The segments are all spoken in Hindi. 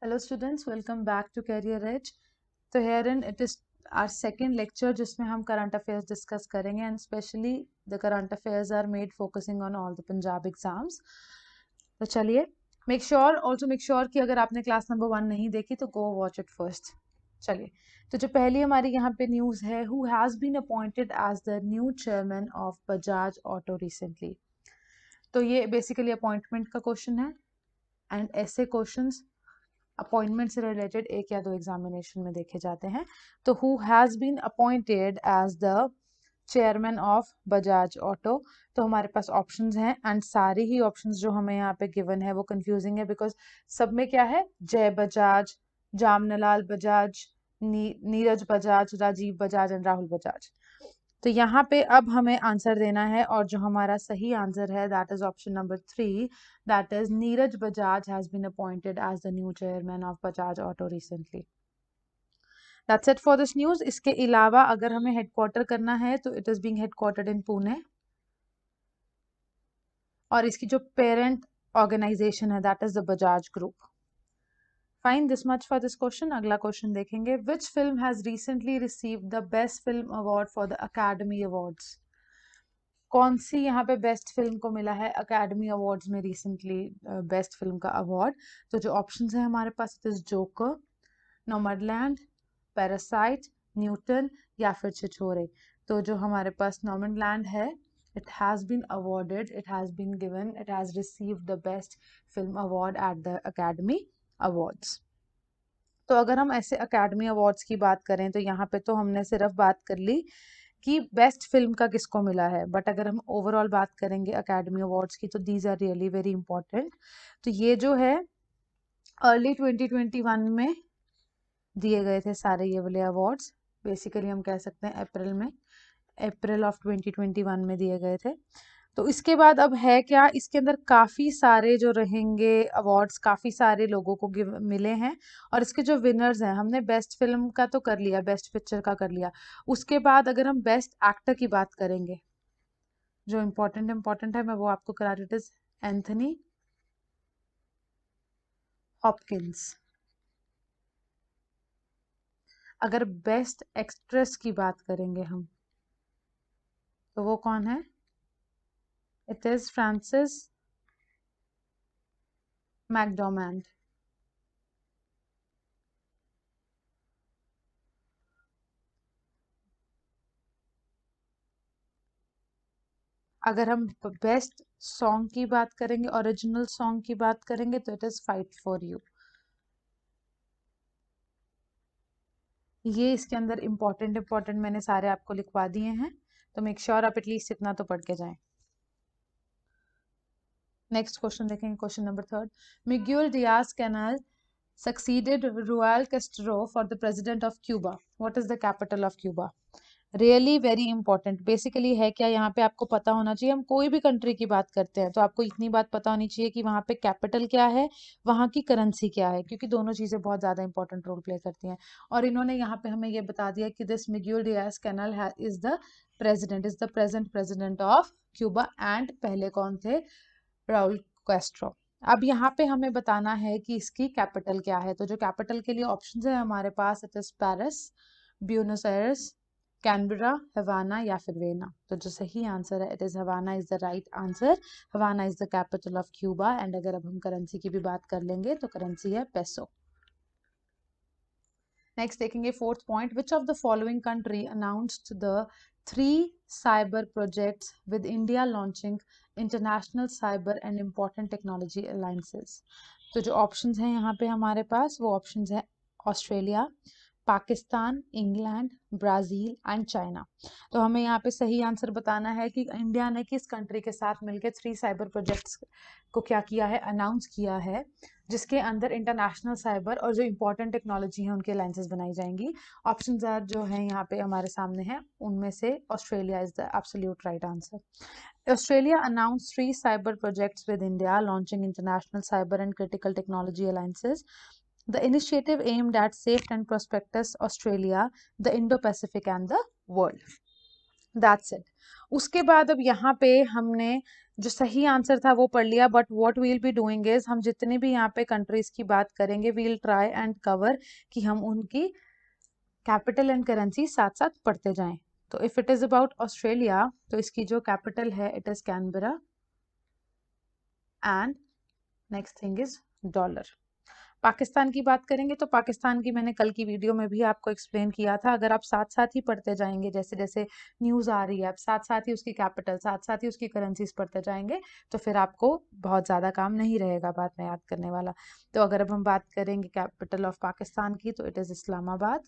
Hello students, welcome back to Career Edge. तो herein it is our second lecture जिसमें हम current affairs discuss करेंगे and especially the current affairs are made focusing on all the Punjab exams. तो चलिए also make sure कि अगर आपने class number 1 नहीं देखी तो go watch it first. चलिए तो जो पहली हमारी यहाँ पे न्यूज़ है, who has been appointed as the new chairman of Bajaj Auto recently. तो ये basically appointment का question है and ऐसे questions अपॉइंटमेंट से रिलेटेड एक या दो एग्जामिनेशन में देखे जाते हैं. तो who has been appointed as the chairman of Bajaj auto. तो हमारे पास ऑप्शंस हैं एंड सारी ही ऑप्शंस जो हमें यहाँ पे गिवन है वो कंफ्यूजिंग है बिकॉज सब में क्या है, जय बजाज, जामनलाल बजाज, नीरज बजाज, राजीव बजाज एंड राहुल बजाज. तो यहाँ पे अब हमें आंसर देना है और जो हमारा सही आंसर है that is option number 3, that is Neeraj Bajaj has been appointed as the new chairman of Bajaj auto recently. That's it for this news. इसके अलावा अगर हमें हेडक्वार्टर करना है तो it is being headquartered in Pune और इसकी जो पेरेंट ऑर्गेनाइजेशन है that is the Bajaj group. Fine, this much for this question. अगला क्वेश्चन देखेंगे. Which film has recently received the Best Film Award for the Academy Awards? कौन सी यहाँ पे बेस्ट फिल्म को मिला है अकेडमी अवार्ड्स में रिसेंटली बेस्ट फिल्म का अवार्ड? तो जो ऑप्शंस है हमारे पास it is Joker, Nomadland, Parasite, Newton या फिर छिछोरे. तो जो हमारे पास नोमैडलैंड है it has been awarded, it has been given, it has received the best film award at the Academy awards. तो अगर हम ऐसे अकेडमी अवार्ड्स की बात करें तो यहाँ पे तो हमने सिर्फ बात कर ली कि बेस्ट फिल्म का किसको मिला है, बट अगर हम ओवरऑल बात करेंगे अकेडमी अवार्ड्स की तो these are really very important. तो ये जो है अर्ली 2021 में दिए गए थे सारे ये वाले अवार्ड्स. बेसिकली हम कह सकते हैं अप्रैल ऑफ 2021 में दिए गए थे. तो इसके बाद अब है क्या, इसके अंदर काफ़ी सारे जो रहेंगे अवार्ड्स काफ़ी सारे लोगों को मिले हैं और इसके जो विनर्स हैं, हमने बेस्ट फिल्म का तो कर लिया, बेस्ट पिक्चर का कर लिया. उसके बाद अगर हम बेस्ट एक्टर की बात करेंगे, जो इम्पोर्टेंट है मैं वो आपको करा रही हूँ. Anthony Hopkins. अगर बेस्ट एक्ट्रेस की बात करेंगे हम तो वो कौन है? It is Frances McDormand. अगर हम बेस्ट सॉन्ग की बात करेंगे, ओरिजिनल सॉन्ग की बात करेंगे तो it is fight for you. ये इसके अंदर इम्पोर्टेंट मैंने सारे आपको लिखवा दिए हैं, तो मेक श्योर आप एटलीस्ट इतना तो पढ़ के जाएं. नेक्स्ट क्वेश्चन देखेंगे, question number 3. Miguel Diaz Canel succeeded Raúl Castro for the president of Cuba. What is the capital of Cuba? Really very important. Basically है क्या, यहाँ पे आपको पता होना चाहिए, हम कोई भी कंट्री की बात करते हैं तो आपको इतनी बात पता होनी चाहिए कि वहाँ पे कैपिटल क्या है, वहाँ की करेंसी क्या है, क्योंकि दोनों चीज़ें बहुत ज़्यादा इंपॉर्टेंट रोल प्ले करती हैं. और इन्होंने यहाँ पे हमें ये बता दिया कि this Miguel Diaz Canel is the present president of Cuba and पहले कौन थे? Raul Castro. अब यहाँ पे हमें बताना है कि इसकी कैपिटल क्या है. तो जो कैपिटल के लिए ऑप्शंस है हमारे पास it is Paris, Buenos Aires, Canberra, Havana या फिर वेना. तो जो सही आंसर है it is Havana is the right answer. Havana is the capital of Cuba. And अगर अब हम करेंसी की भी बात कर लेंगे तो करेंसी है पेसो. नेक्स्ट देखेंगे fourth point. Which of the following country announced the 3 cyber projects with India launching international cyber and important technology alliances. तो जो ऑप्शंस हैं यहाँ पे हमारे पास वो ऑप्शंस हैं Australia, Pakistan, England, Brazil and China. तो हमें यहाँ पे सही आंसर बताना है कि इंडिया ने किस कंट्री के साथ मिलकर 3 साइबर प्रोजेक्ट्स को क्या किया है, अनाउंस किया है, जिसके अंदर इंटरनेशनल साइबर और जो इंपॉर्टेंट टेक्नोलॉजी है उनकी अलायंसेस बनाई जाएंगी. ऑप्शंस आर जो है यहाँ पे हमारे सामने हैं, उनमें से Australia is the absolute right answer. Australia announced 3 cyber projects with India, launching international cyber and critical technology alliances. The initiative aimed at safe and prosperous Australia, the Indo-Pacific and the world. That's it. उसके बाद अब यहाँ पे हमने जो सही आंसर था वो पढ़ लिया, but what we will be doing is हम जितने भी यहाँ पे कंट्रीज की बात करेंगे we will try and cover कि हम उनकी कैपिटल एंड करेंसी साथ साथ पढ़ते जाएं। तो if it is about Australia तो इसकी जो कैपिटल है it is Canberra and next thing is dollar. Pakistan की बात करेंगे तो पाकिस्तान की मैंने कल की वीडियो में भी आपको एक्सप्लेन किया था। अगर आप साथ साथ ही पढ़ते जाएंगे, जैसे जैसे न्यूज़ आ रही है, आप साथ साथ ही उसकी कैपिटल, साथ साथ ही उसकी करेंसीज पढ़ते जाएंगे, तो फिर आपको बहुत ज़्यादा काम नहीं रहेगा बाद में याद करने वाला। तो अगर अब हम बात करेंगे कैपिटल ऑफ पाकिस्तान की तो इट इज़ इस्लामाबाद।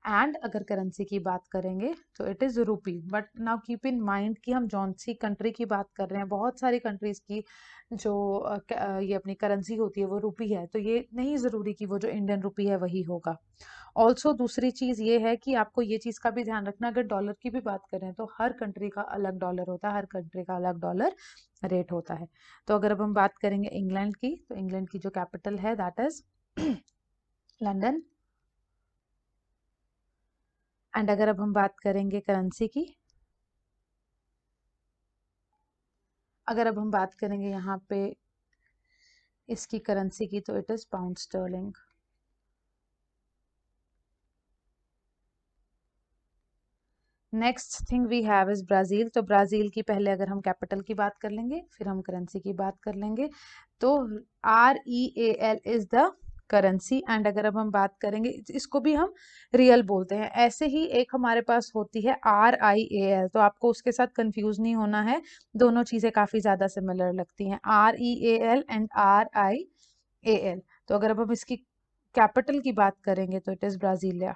एंड अगर करेंसी की बात करेंगे तो इट इज़ रूपी। But now keep in mind कि हम जौन सी कंट्री की बात कर रहे हैं, बहुत सारी कंट्रीज की जो ये अपनी करेंसी होती है वो रूपी है, तो ये नहीं ज़रूरी कि वो जो इंडियन रूपी है वही होगा। ऑल्सो दूसरी चीज़ ये है कि आपको ये चीज़ का भी ध्यान रखना, अगर डॉलर की भी बात करें तो हर कंट्री का अलग डॉलर होता है, हर कंट्री का अलग डॉलर रेट होता है। तो अगर अब हम बात करेंगे इंग्लैंड की, तो इंग्लैंड की जो कैपिटल है दैट इज़ लंदन। एंड अगर अब हम बात करेंगे करेंसी की, अगर अब हम बात करेंगे यहाँ पे इसकी करेंसी की तो it is pound sterling. Next thing we have is Brazil. तो ब्राज़ील की पहले अगर हम कैपिटल की बात कर लेंगे फिर हम करेंसी की बात कर लेंगे। तो REAL is the currency. And अगर अब हम बात करेंगे, इसको भी हम रियल बोलते हैं। ऐसे ही एक हमारे पास होती है RIAL, तो आपको उसके साथ कंफ्यूज नहीं होना है, दोनों चीज़ें काफ़ी ज़्यादा सिमिलर लगती हैं, REAL एंड RIAL। तो अगर अब हम इसकी कैपिटल की बात करेंगे तो it is Brasilia.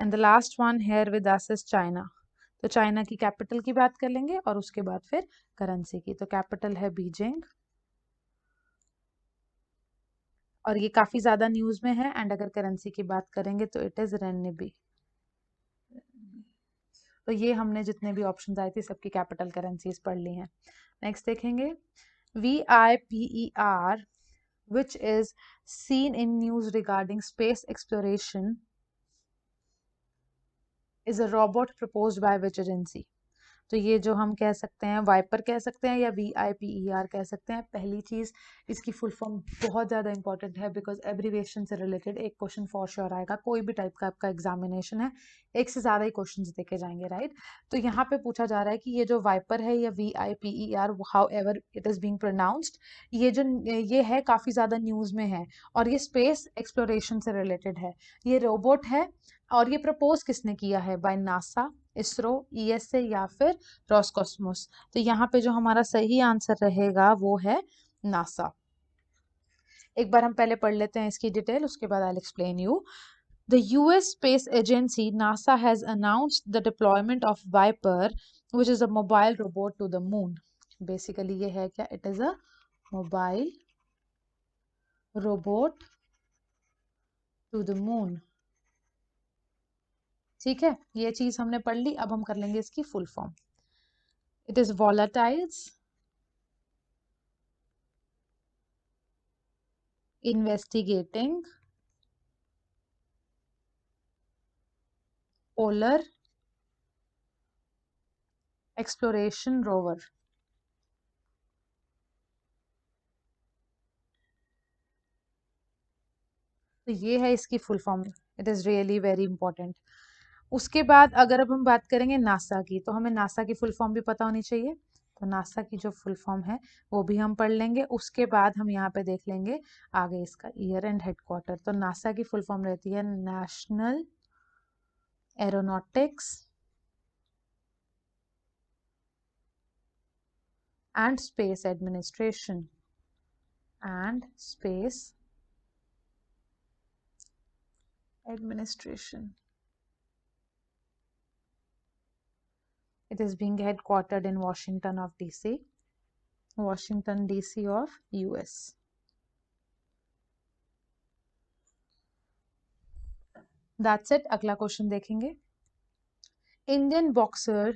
And the last one here with us is China. तो चाइना की कैपिटल की बात कर लेंगे और उसके बाद फिर करेंसी की। तो कैपिटल है बीजिंग और ये काफी ज्यादा न्यूज में है। एंड अगर करेंसी की बात करेंगे तो इट इज रेनबी। तो ये हमने जितने भी ऑप्शन आए थे सबकी कैपिटल करेंसीज पढ़ ली हैं। नेक्स्ट देखेंगे VIPER, which is seen in news regarding space exploration, is a robot proposed by which agency? तो ये जो हम कह सकते हैं वाइपर कह सकते हैं या VIPER कह सकते हैं। पहली चीज इसकी फुल फॉर्म बहुत ज्यादा इंपॉर्टेंट है बिकॉज एब्रीविएशन से रिलेटेड एक क्वेश्चन फॉर श्योर आएगा। कोई भी टाइप का आपका एग्जामिनेशन है, एक से ज्यादा ही क्वेश्चन देके जाएंगे, राइट। तो यहाँ पे पूछा जा रहा है कि ये जो वाइपर है या VIPER, how ever it is being pronounced, ये है काफी ज्यादा न्यूज में है और ये स्पेस एक्सप्लोरेशन से रिलेटेड है। ये रोबोट है और ये प्रपोज किसने किया है? बाय नासा, इसरो, ESA या फिर रॉसकॉस्मोस। तो यहाँ पे जो हमारा सही आंसर रहेगा वो है नासा। एक बार हम पहले पढ़ लेते हैं इसकी डिटेल, उसके बाद I explain you. The US space agency NASA has announced the deployment of Viper, which is a mobile robot to the moon. Basically ये है क्या? It is a mobile robot to the moon. ठीक है, ये चीज हमने पढ़ ली। अब हम कर लेंगे इसकी full form. It is volatiles investigating polar exploration rover। तो ये है इसकी full form. It is really very important. उसके बाद अगर अब हम बात करेंगे नासा की, तो हमें नासा की फुल फॉर्म भी पता होनी चाहिए। तो नासा की जो फुल फॉर्म है वो भी हम पढ़ लेंगे। उसके बाद हम यहाँ पे देख लेंगे आगे इसका ईयर एंड हेडक्वार्टर। तो नासा की फुल फॉर्म रहती है national aeronautics and space administration and space administration. It is being headquartered in Washington of DC, Washington DC of US. That's it. अगला क्वेश्चन देखेंगे। Indian boxer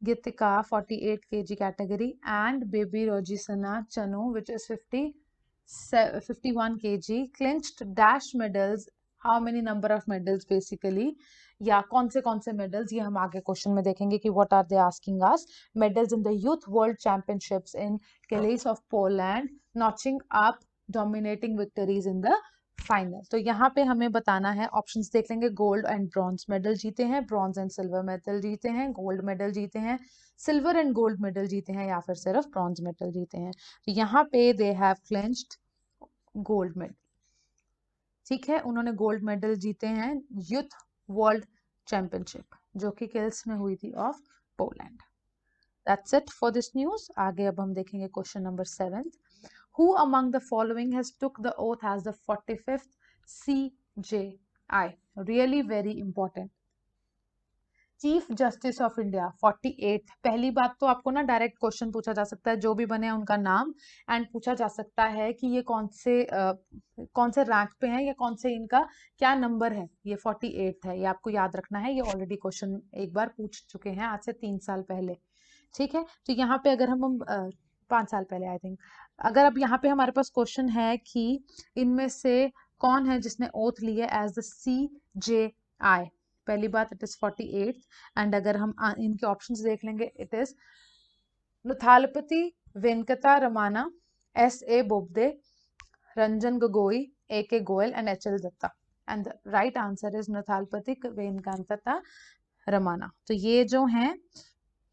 Gitika 48 kg category and baby Rojisana Chanu which is 51 kg clinched dash medals how many number of medals basically, या कौन से मेडल्स, ये हम आगे क्वेश्चन में देखेंगे कि what are they asking us. Medals in the youth world championships in Kielce of Poland, notching up dominating victories in the final. तो यहाँ पे हमें बताना है, ऑप्शंस देख लेंगे. गोल्ड एंड ब्रॉन्ज मेडल जीते हैं, ब्रॉन्ज एंड सिल्वर मेडल जीते हैं, गोल्ड मेडल जीते हैं, सिल्वर एंड गोल्ड मेडल जीते हैं, या फिर सिर्फ ब्रॉन्ज मेडल जीते हैं. तो यहाँ पे they have clinched gold medal. ठीक है, उन्होंने गोल्ड मेडल जीते हैं यूथ वर्ल्ड चैंपियनशिप जो कि किल्स में हुई थी of Poland. That's it for this news. आगे अब हम देखेंगे question number 7. Who among the following has took the oath as the 45th CJI? Really very important. Chief justice of India 48. पहली बात तो आपको ना डायरेक्ट क्वेश्चन पूछा जा सकता है, जो भी बने उनका नाम, एंड पूछा जा सकता है कि ये कौन से रैंक पे हैं या कौन से इनका क्या नंबर है. ये 48 है, ये आपको याद रखना है. ये ऑलरेडी क्वेश्चन एक बार पूछ चुके हैं आज से 3 साल पहले. ठीक है, तो यहाँ पे अगर हम 5 साल पहले आई थिंक, अगर अब यहाँ पे हमारे पास क्वेश्चन है कि इनमें से कौन है जिसने ओथ ली है एज द CJI. पहली बात इट इज 48. एंड अगर हम इनके ऑप्शंस देख लेंगे, it is Nuthalapati Venkata Ramana, SA Bobde, Ranjan Gogoi, AK Goyal and HL Datta. And the right answer is Nuthalapati Venkata Ramana. तो ये जो हैं,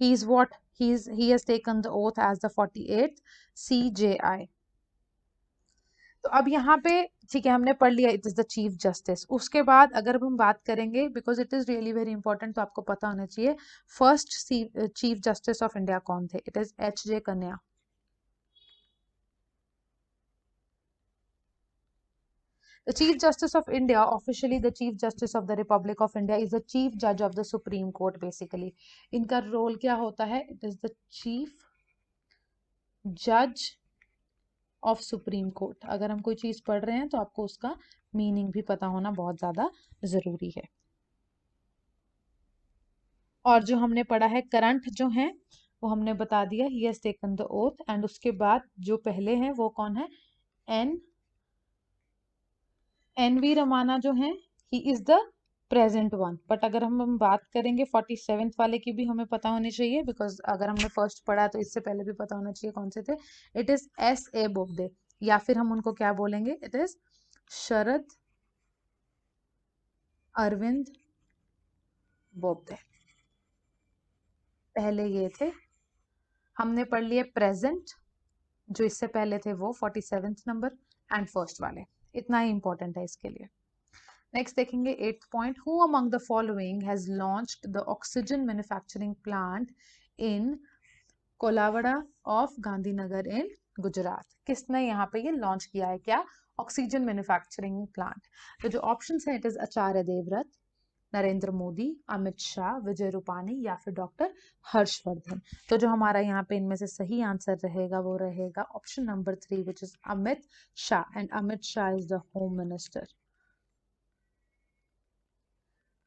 he has taken the oath as the 48th CJI. तो अब यहाँ पे ठीक है, हमने पढ़ लिया it is the chief justice. उसके बाद अगर हम बात करेंगे, because it is really very important, तो आपको पता होना चाहिए first chief justice of India कौन थे. इट इज HJ कन्या. The Chief Justice of India, officially the Chief Justice of the Republic of India, is the Chief Judge of the Supreme Court basically. इनका रोल क्या होता है? It is the Chief Judge of supreme court. अगर हम कोई चीज पढ़ रहे हैं तो आपको उसका मीनिंग भी पता होना बहुत ज्यादा जरूरी है. और जो हमने पढ़ा है करंट जो है वो हमने बता दिया, he has taken the oath. And उसके बाद जो पहले हैं वो कौन है? NV रमाना जो है, ही is the present one. But अगर हम बात करेंगे 47th वाले की भी हमें पता होनी चाहिए, बिकॉज अगर हमने फर्स्ट पढ़ा तो इससे पहले भी पता होना चाहिए कौन से थे. इट इज SA बोबदे, या फिर हम उनको क्या बोलेंगे? इट इज शरद अरविंद बोबदे. पहले ये थे. हमने पढ़ लिए प्रेजेंट, जो इससे पहले थे वो 47th नंबर, एंड फर्स्ट वाले. इतना ही इंपॉर्टेंट है इसके लिए. नेक्स्ट देखेंगे 8th point. Who among the following has launched the oxygen manufacturing plant in Kolavada of Gandhinagar in Gujarat. किसने यहाँ पे ये लॉन्च किया है? क्या? Oxygen manufacturing plant. तो जो ऑप्शंस हैं, इट इज आचार्य देवव्रत, नरेंद्र मोदी, अमित शाह, विजय रूपानी, या फिर डॉक्टर हर्षवर्धन. तो जो हमारा यहाँ पे इनमें से सही आंसर रहेगा वो रहेगा option number 3 which is Amit Shah. And Amit Shah is the home minister.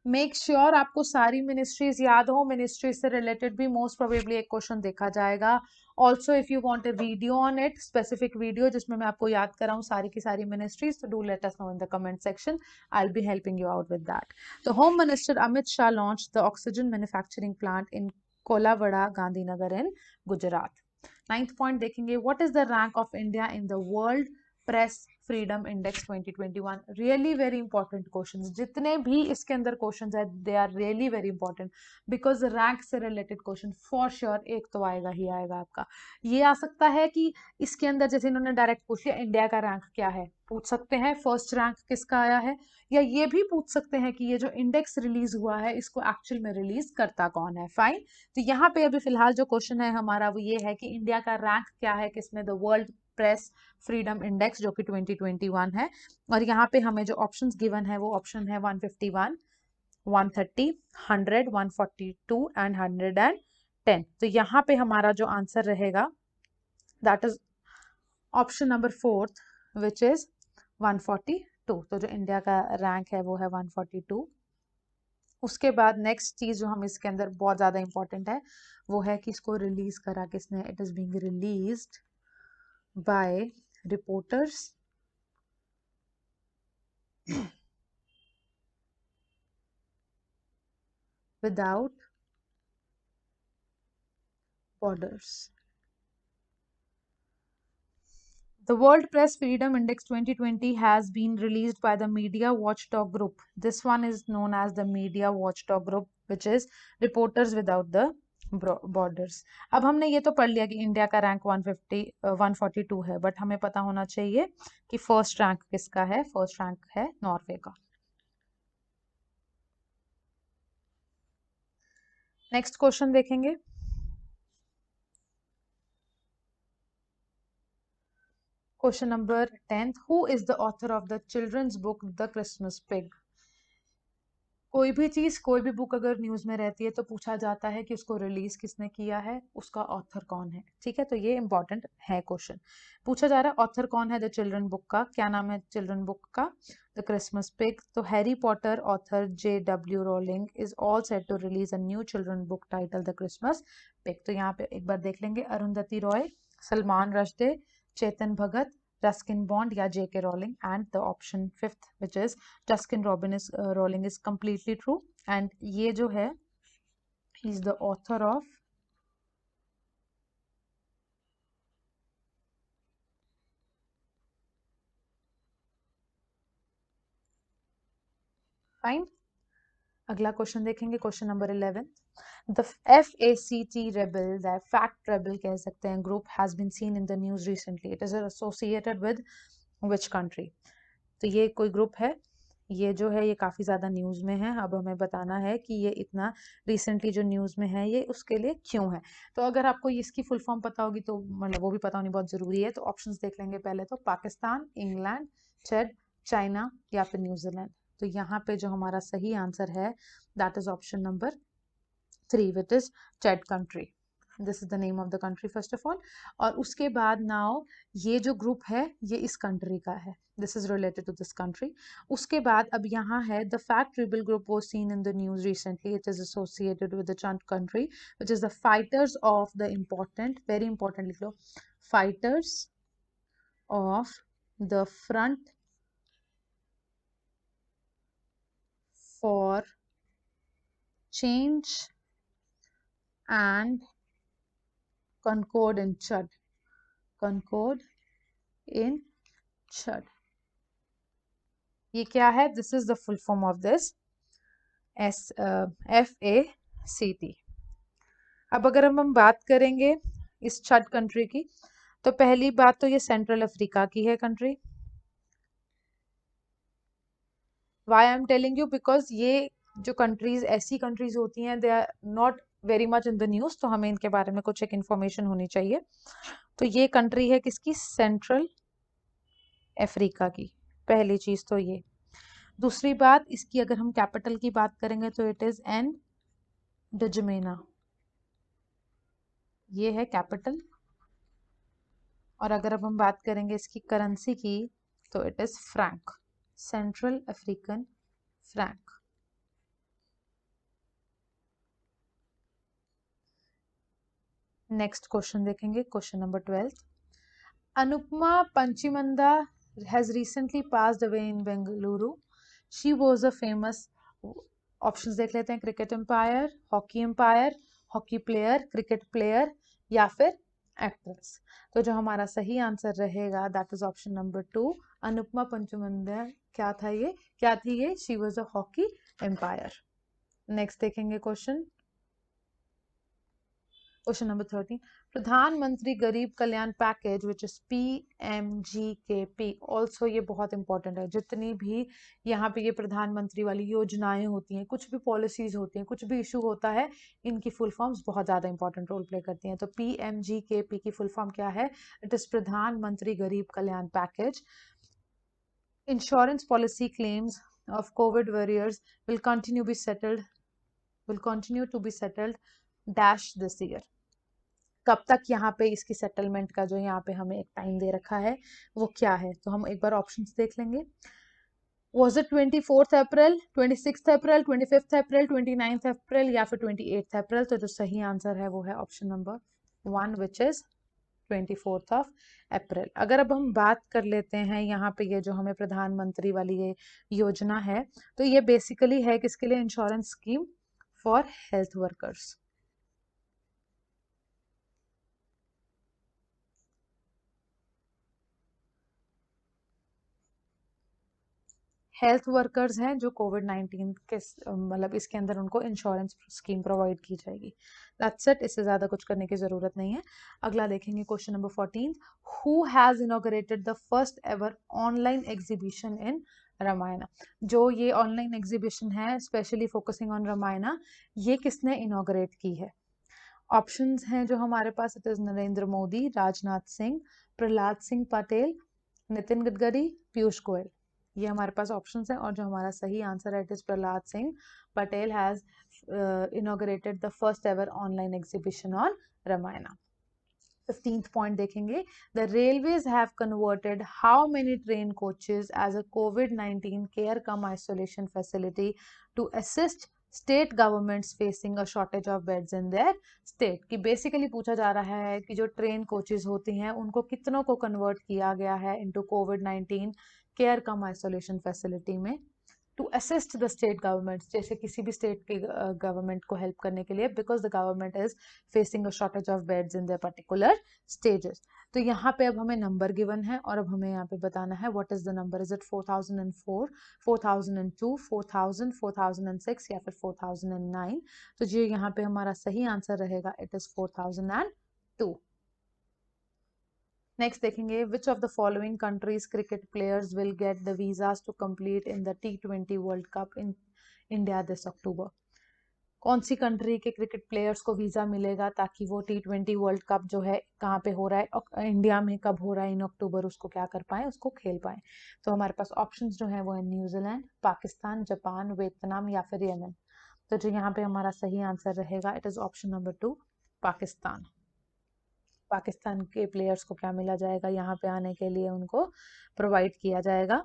Make sure आपको सारी मिनिस्ट्रीज याद हो. मिनिस्ट्री से रिलेटेड भी मोस्ट प्रोबेबली एक क्वेश्चन देखा जाएगा. Also if you want a video on it, specific video जिसमें मैं आपको याद कराऊं सारी की सारी मिनिस्ट्रीज, तो do let us know in the comment section. I will be helping you out with that. तो home minister Amit Shah launch the oxygen manufacturing plant in Kolavada Gandhinagar in Gujarat. 9th point देखेंगे. What is the rank of India in the world press freedom index 2021? Really very important questions. जितने भी इसके अंदर क्वेश्चंस है they are really very important, because rank से रिलेटेड क्वेश्चन फॉर श्योर एक तो आएगा ही आएगा आपका. ये आ सकता है कि इसके अंदर जैसे इन्होंने डायरेक्ट पूछ लिया इंडिया का रैंक क्या है, पूछ सकते हैं फर्स्ट रैंक किसका आया है, या ये भी पूछ सकते हैं कि ये जो इंडेक्स रिलीज हुआ है इसको एक्चुअल में रिलीज करता कौन है. फाइन. तो यहाँ पे अभी फिलहाल जो क्वेश्चन है हमारा वो ये है कि इंडिया का रैंक क्या है किसमें? The world press freedom index जो कि 2021 है. और यहाँ पे हमें जो ऑप्शंस गिवन है वो ऑप्शन है 151, 130, 100, 142 एंड 110. तो यहाँ पे हमारा जो आंसर रहेगा that is option number 4 which is 142. तो जो इंडिया का रैंक है वो है 142. उसके बाद नेक्स्ट चीज जो हम इसके अंदर बहुत ज्यादा इंपॉर्टेंट है वो है कि इसको रिलीज करा किसने? It is being released by reporters without borders. The World Press Freedom Index 2020 has been released by the Media Watchdog Group. This one is known as the Media Watchdog Group, which is Reporters Without the Borders. अब हमने ये तो पढ़ लिया कि इंडिया का रैंक 142 है, बट हमें पता होना चाहिए कि फर्स्ट रैंक किसका है. फर्स्ट रैंक है नॉर्वे का. नेक्स्ट क्वेश्चन देखेंगे. Question number 10. Who is the author of the children's book The Christmas Pig? कोई भी चीज, कोई भी बुक अगर न्यूज में रहती है तो पूछा जाता है कि उसको रिलीज किसने किया है, उसका ऑथर कौन है. ठीक है, तो ये इंपॉर्टेंट है क्वेश्चन. पूछा जा रहा है ऑथर कौन है द चिल्ड्रन बुक का. क्या नाम है चिल्ड्रन बुक का? The Christmas pig. तो Harry Potter author J.W. Rowling is all set to release a new children book title the Christmas pig. तो यहाँ पे एक बार देख लेंगे. अरुंधति रॉय, सलमान रश्दे, चेतन भगत, Ruskin Bond या J.K. Rowling, and the option fifth which is Ruskin Rowling is completely true. And ये जो है, he is the author of fine. अगला क्वेश्चन देखेंगे. Question number 11. The FACT rebel, the fact rebel कह सकते हैं, group has been seen in the news recently. It is associated with which country? तो ये कोई ग्रुप है, ये जो है ये काफी ज्यादा न्यूज में है. अब हमें बताना है कि ये इतना रिसेंटली जो न्यूज में है ये उसके लिए क्यों है. तो अगर आपको इसकी फुल फॉर्म पता होगी तो मतलब वो भी पता होनी बहुत जरूरी है. तो ऑप्शंस देख लेंगे पहले. तो पाकिस्तान, इंग्लैंड, चेड, चाइना या फिर न्यूजीलैंड. तो यहाँ पे जो हमारा सही आंसर है that is option number 3 which is चेड country. This is the name of the country first of all. और उसके बाद नाउ ये जो ग्रुप है ये इस कंट्री का है. This is related to this country. उसके बाद अब यहाँ है the fact rebel group was seen in the news recently. It is associated with the Chad country which is the fighters of the important, very important लिख लो, fighters of the front for change and Concord in Chad. Concord in Chad. ये क्या है? This is the full form of this FACT. अब अगर हम बात करेंगे इस चड कंट्री की, तो पहली बात तो ये सेंट्रल अफ्रीका की है country. Why I am telling you? Because ये जो कंट्रीज ऐसी कंट्रीज होती हैं, they are not very much in the news, तो हमें इनके बारे में कुछ एक इन्फॉर्मेशन होनी चाहिए. तो ये कंट्री है किसकी? सेंट्रल अफ्रीका की. पहली चीज तो ये. दूसरी बात, इसकी अगर हम कैपिटल की बात करेंगे तो इट इज एन डजमेना. ये है कैपिटल. और अगर अब हम बात करेंगे इसकी करेंसी की तो it is franc. Central African franc. Next question देखेंगे. Question number 12. Anupama Punchimanda has recently passed away in Bengaluru. She was a famous, options देख लेते हैं, cricket umpire, hockey umpire, hockey player, cricket player या फिर एक्ट्रेस. तो जो हमारा सही आंसर रहेगा that is option number 2. Anupama Punchimanda क्या था ये, क्या थी ये? She was a hockey umpire. Next देखेंगे question. Question number 13. Pradhan Mantri Garib Kalyan package which is PMGKP. Also ये बहुत इंपॉर्टेंट है. जितनी भी यहाँ पे ये प्रधानमंत्री वाली योजनाएं होती हैं, कुछ भी पॉलिसीज होती हैं, कुछ भी इशू होता है, इनकी फुल फॉर्म्स बहुत ज्यादा इंपॉर्टेंट रोल प्ले करती हैं. तो PMGKP की फुल फॉर्म क्या है? It is Pradhan Mantri Garib Kalyan package. Insurance policy claims of Covid warriors will continue to be settled dash this year. कब तक यहाँ पे इसकी सेटलमेंट का जो यहाँ पे हमें एक टाइम दे रखा है वो क्या है? तो हम एक बार ऑप्शंस देख लेंगे. Was it 24th April, 26th April, 25th April, 29th अप्रैल या फिर 28th अप्रैल? तो जो सही आंसर है वो है option number 1 which is 24th of April. अगर अब हम बात कर लेते हैं यहाँ पे ये जो हमें प्रधानमंत्री वाली ये योजना है, तो ये बेसिकली है किसके लिए? Insurance scheme for health workers. Health workers हैं जो कोविड-19 के मतलब इसके अंदर उनको इंश्योरेंस स्कीम प्रोवाइड की जाएगी. That's it. इससे ज़्यादा कुछ करने की ज़रूरत नहीं है. अगला देखेंगे question number 14. Who has inaugurated the first ever online exhibition in Ramayana. जो ये ऑनलाइन एग्जीबिशन है स्पेशली फोकसिंग ऑन रामायणा, ये किसने इनॉग्रेट की है? ऑप्शंस हैं जो हमारे पास, इट इज नरेंद्र मोदी, राजनाथ सिंह, प्रहलाद सिंह पटेल, नितिन गडकरी, पीयूष गोयल. ये हमारे पास ऑप्शंस हैं और जो हमारा सही आंसर है it is Prahlad Singh Patel has inaugurated the first ever online exhibition on Ramayana. 15th point देखेंगे. The railways have converted how many train coaches as a COVID-19 care cum isolation facility to assist state governments facing a shortage of beds in their state. कि basically पूछा जा रहा है कि जो ट्रेन कोचेज होती हैं उनको कितनों को कन्वर्ट किया गया है into COVID-19 care cum isolation facility में to assist the state government, जैसे किसी भी स्टेट के गवर्नमेंट को हेल्प करने के लिए, because the government is facing a shortage of beds in the particular stages. तो यहाँ पे अब हमें नंबर गिवन है और अब हमें यहाँ पे बताना है what is the number. Is it 4004, 4002, 4000, 4006 या फिर 4009? तो जो यहाँ पे हमारा सही आंसर रहेगा इट इज 4002. नेक्स्ट देखेंगे. Which of the following countries cricket players will get the visas to complete in the T20 world cup in India this October. कौन सी कंट्री के क्रिकेट प्लेयर्स को वीजा मिलेगा ताकि वो T20 वर्ल्ड कप जो है कहाँ पे हो रहा है, इंडिया में कब हो रहा है इन अक्टूबर, उसको क्या कर पाए, उसको खेल पाए. तो हमारे पास ऑप्शंस जो है वो है न्यूजीलैंड, पाकिस्तान, जापान, वियतनाम या फिर यमन. तो जो यहाँ पे हमारा सही आंसर रहेगा it is option number 2, Pakistan. Pakistan के प्लेयर्स को क्या मिला जाएगा, यहाँ पे आने के लिए उनको प्रोवाइड किया जाएगा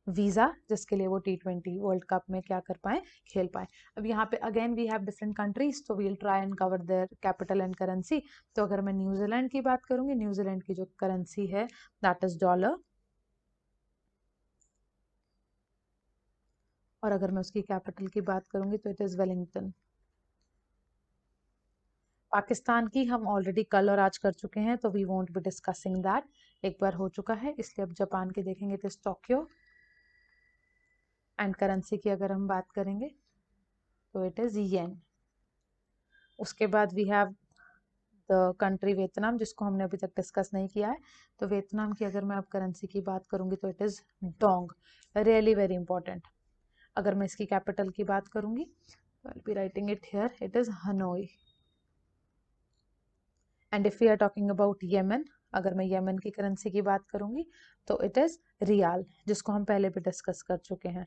वीजा, जिसके लिए वो T20 वर्ल्ड कप में क्या कर पाए, खेल पाए. अब यहाँ पे again we have different countries, तो we'll try and cover their capital and currency. तो अगर मैं न्यूजीलैंड की बात करूंगी, न्यूजीलैंड की जो करेंसी है दैट इज डॉलर, और अगर मैं उसकी कैपिटल की बात करूंगी तो इट इज वेलिंगटन. पाकिस्तान की हम ऑलरेडी कल और आज कर चुके हैं, तो we won't be discussing that, एक बार हो चुका है. इसलिए अब जापान की देखेंगे तो टोक्यो. एंड करेंसी की अगर हम बात करेंगे तो इट इज येन. उसके बाद we have the country Vietnam, जिसको हमने अभी तक डिस्कस नहीं किया है. तो वियतनाम की अगर मैं अब करेंसी की बात करूंगी तो it is dong. Really very important. अगर मैं इसकी कैपिटल की बात करूंगी तो I will be writing it here, it is Hanoi. And if we are talking about Yemen, अगर मैं येमन की करेंसी की बात करूंगी तो इट इज रियाल, जिसको हम पहले भी डिस्कस कर चुके हैं.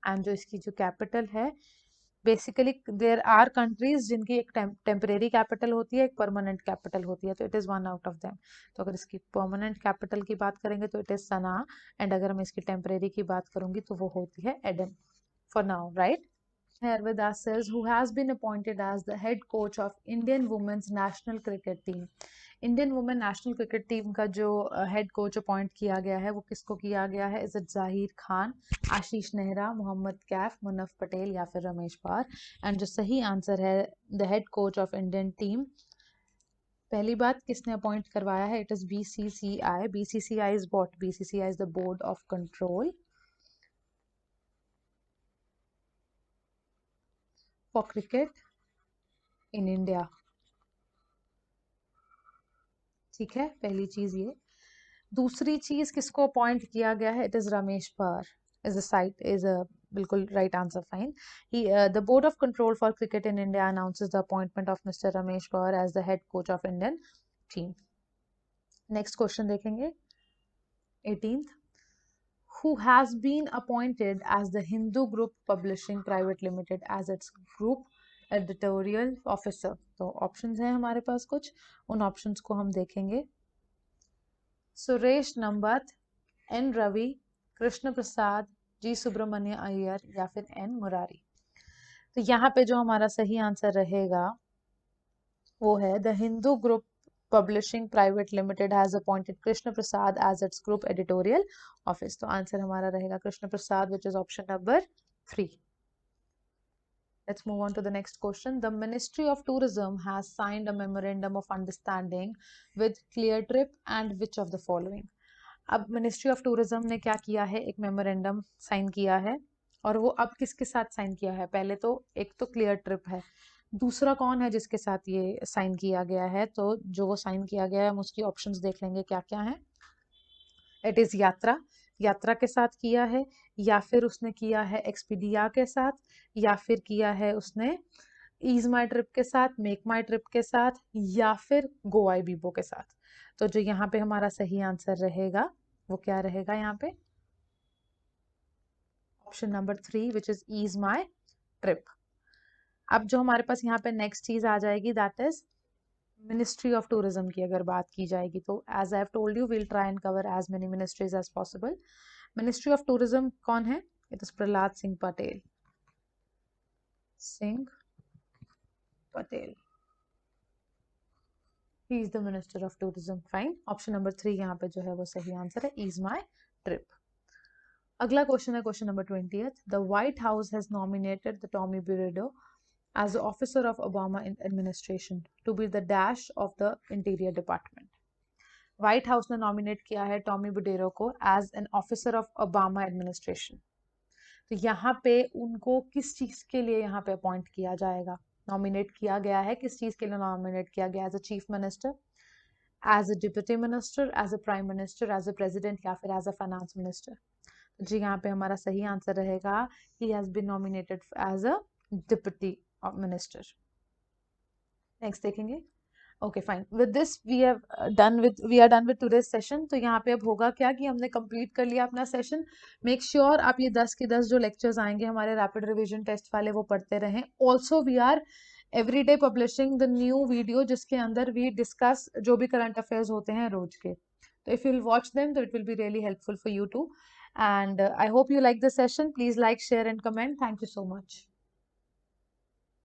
एंड जो इसकी जो कैपिटल है, बेसिकली देयर आर कंट्रीज जिनकी एक टेम्परेरी कैपिटल होती है, एक परमानेंट कैपिटल होती है, तो it is one out of them. तो अगर इसकी परमानेंट कैपिटल की बात करेंगे तो इट इज सना. एंड अगर मैं इसकी टेम्परेरी की बात करूंगी तो वो होती है Aden for now, right. Here with us is who has been appointed as the head coach of Indian Women's National Cricket Team. Indian women national cricket team का जो हेड कोच अपॉइंट किया गया है वो किसको किया गया है? इज इट जाहिर खान, आशीष नेहरा, मोहम्मद कैफ, मुनफ पटेल या फिर रमेश पार? एंड जो सही आंसर है the head coach of Indian team, पहली बात किसने अपॉइंट करवाया है? It is BCCI. BCCI is what? BCCI is the board of control for cricket in India. ठीक है, पहली चीज ये. दूसरी चीज किसको अपॉइंट किया गया है? It is Ramesh Powar. Is a site is a बिल्कुल right answer. Fine. He the board of control for cricket in India announces the appointment of mister Ramesh Powar as the head coach of Indian team. Next question देखेंगे. 18th. Who has been appointed as the Hindu Group Publishing Private Limited as its group editorial officer? तो ऑप्शंस हैं हमारे पास कुछ, उन ऑप्शंस को हम देखेंगे. सुरेश नंबत, एन रवि, कृष्ण प्रसाद, जी सुब्रमण्य अय्यर या फिर एन मुरारी. तो यहाँ पे जो हमारा सही आंसर रहेगा वो है the Hindu group Publishing Private Limited has appointed Krishna Prasad as its group editorial office. तो आंसर हमारा रहेगा Krishna Prasad, which is option number 3. Let's move on to the next question. The Ministry of Tourism has signed a memorandum of understanding with ClearTrip and which of the following? अब मिनिस्ट्री ऑफ टूरिज्म ने क्या किया है, एक मेमोरेंडम साइन किया है, और वो अब किसके साथ साइन किया है? पहले तो एक तो क्लियर ट्रिप है, दूसरा कौन है जिसके साथ ये साइन किया गया है? तो जो वो साइन किया गया है हम उसकी ऑप्शंस देख लेंगे क्या क्या है. इट इज यात्रा, यात्रा के साथ किया है, या फिर उसने किया है एक्सपीडिया के साथ, या फिर किया है उसने ईज माई ट्रिप के साथ, मेक माई ट्रिप के साथ, या फिर गो आई बीबो के साथ. तो जो यहाँ पे हमारा सही आंसर रहेगा वो क्या रहेगा? यहाँ पे option number 3 which is ease my trip. अब जो हमारे पास यहाँ पे नेक्स्ट चीज आ जाएगी that is ministry of tourism की अगर बात की जाएगी तो as I have told you will try and cover as many ministries as possible. Ministry of tourism कौन है? It is Prahlad Singh Patel. He is the minister of tourism. Fine, option number 3 यहाँ पे जो है वो सही आंसर है, ईज माई ट्रिप. अगला क्वेश्चन है question number 20th. The White House has nominated the Tommy Buredo as the officer of Obama administration to be the dash of the interior department. White House ने नॉमिनेट किया है टॉमी बुडेरो को as an officer of Obama administration. तो यहाँ पे उनको किस चीज के लिए यहाँ पे अपॉइंट किया जाएगा? नॉमिनेट किया गया है, किस चीज के लिए नॉमिनेट किया गया? As a chief minister, as a deputy minister, as a prime minister, as a president, या फिर एज अ फाइनेंस मिनिस्टर. जी यहाँ पे हमारा सही आंसर रहेगा ही has been nominated as a deputy minister. Next देखेंगे. Okay fine, with this we are done with today's session. तो यहाँ पे अब होगा क्या कि हमने कंप्लीट कर लिया अपना सेशन. मेक श्योर आप ये 10 के 10 जो लेक्चर्स आएंगे हमारे रैपिड रिवीजन टेस्ट वाले वो पढ़ते रहें. Also we are every day publishing the new video जिसके अंदर वी डिस्कस जो भी करंट अफेयर्स होते हैं रोज के. तो if you will watch them तो it will be really helpful for you too. And I hope you like the session. Please like, share and comment. Thank you so much.